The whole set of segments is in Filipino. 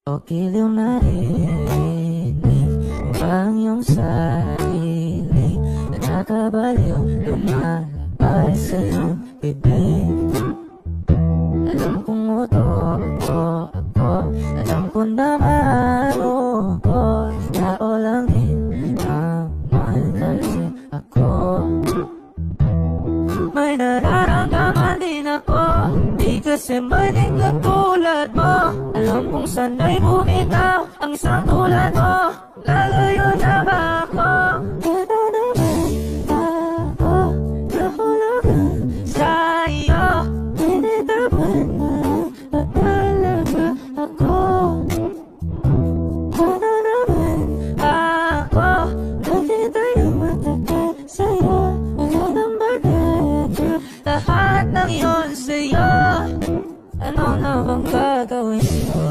O giliw na rin ang iyong sarili na nakabaliw, lumalabas sa iyong bibig. Alam kong ako, alam ko naman tao lang din ang mahal ako. May nararamdaman din ako, di kasi maling katulad mo. Alam kong sana'y bumitaw ang isang tulad mo. Lalayo na ba ako? Pero naman ako nahulugan sa iyo. Tinitapan na ba talaga ako? Pero naman ako naghintay ng matagal sa'yo. Wala nang bagay, lahat ng iyon sa'yo. Ano na bang gagawin ko?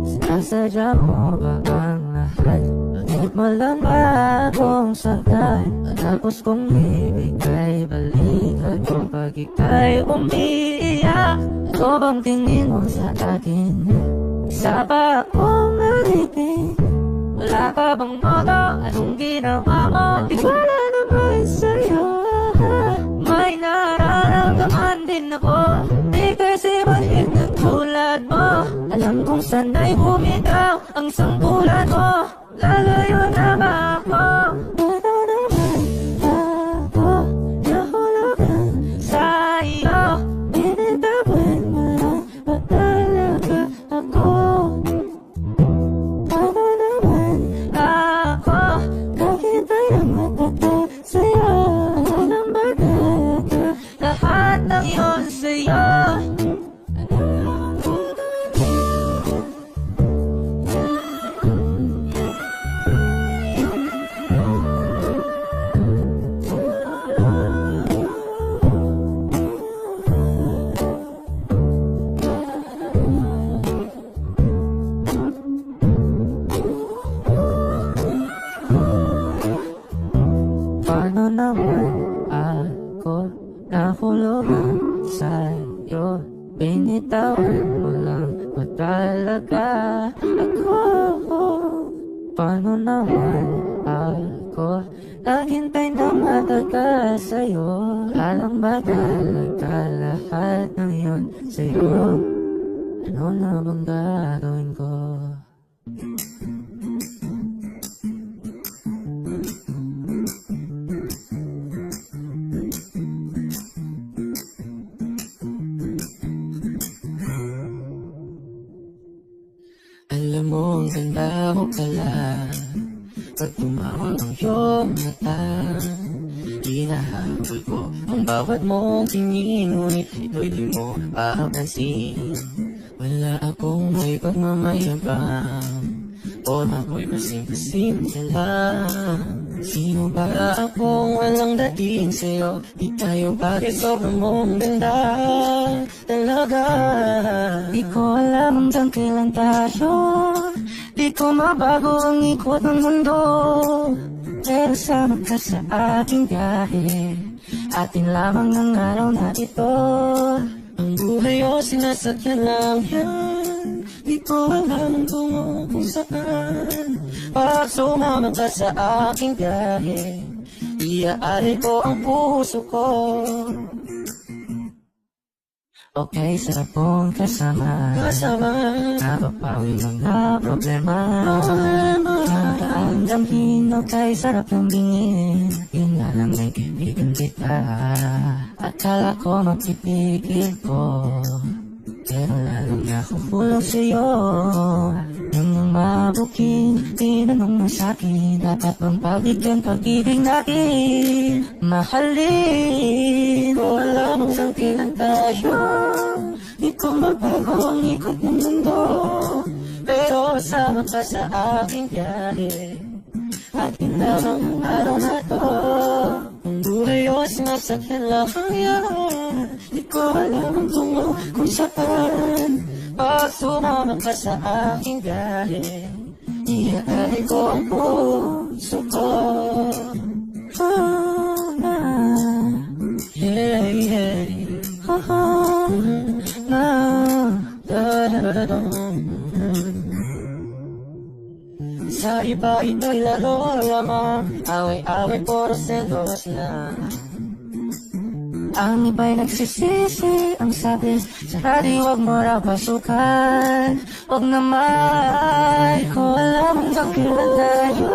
Sinasadya mo ba ang lahat? Bakit mo lang ba akong sagad? Tapos kong ibigay balikan kapag ika'y umiiyak. Ito bang tingin mo sa akin? Isa ba akong narinig? Wala ka bang moto? Anong ginawa mo? Di ko na naman sa'yo. May nararamdaman din ako, di kasi maliit na tulad mo. Alam kong sana'y bumitaw ang isang tulad mo. Lalayo na ba ako? Pero naman ako nahulugan sa iyo. Tinitapan mo lang ba talaga ako? Pero naman ako naghintay ng matagal sa'yo. Ano nang bagay, lahat ng iyon sa'yo. Nahulugan sa'yo, binitawan mo lang ba talaga ako? Paano naman ako naghintay na matagal sa'yo? Alang bagal nagkalahat ng yun sa'yo. Ano na bang gagawin ko? Alam mo, ang ganda mo pala pag tumawag ang iyong mata. Hinahabol ko ang bawat mong tingin, ngunit ito'y di mo papansin. Wala akong may pagmamayabang, o ako'y kasing-kasing lang. Sino ba akong walang dating sa'yo? Di tayo bakit sobrang mong ganda talaga. Di ko alam hanggang kailan tayo, di ko mabago ang ikot ng mundo. Pero sama ka sa aking biyahe, atin lamang ng araw na ito. Ang buhay o sinasakyan lang yan, di ko alam ang tungo kung saan. Pag sumama ka sa aking biyahe, iaari ko ang puso ko. Okay, sarap mong kasama, napapawi mga problema. Ang damhin, okay, sarap ng bingin. Yun nga lang may kaibigan kita, akala ko mapipigil ko, pero lalong nakapulong sa'yo. Nang mabuking tinanong mo sa'kin, dapat bang pagbigyan pag-ibig natin? Mahalin, wala mong sangkilan tayo, di ko magbago ang ikot ng mundo. Pero sama ka sa aking biyahe, atin lamang ang araw na to. Ang buhay o sinasakyan lang yan, di ko alam ang tungo kung saan. Pag sumama ka sa aking biyahe, iaari ko ang puso ko. Yeah, yeah. Sa iba ito'y laro lamang, away-away puro selos lang. Ang iba'y nagsisisi, ang sabi sa radio, wag mo raw pasukan. Wag naman, ko alam hanggang kailan tayo.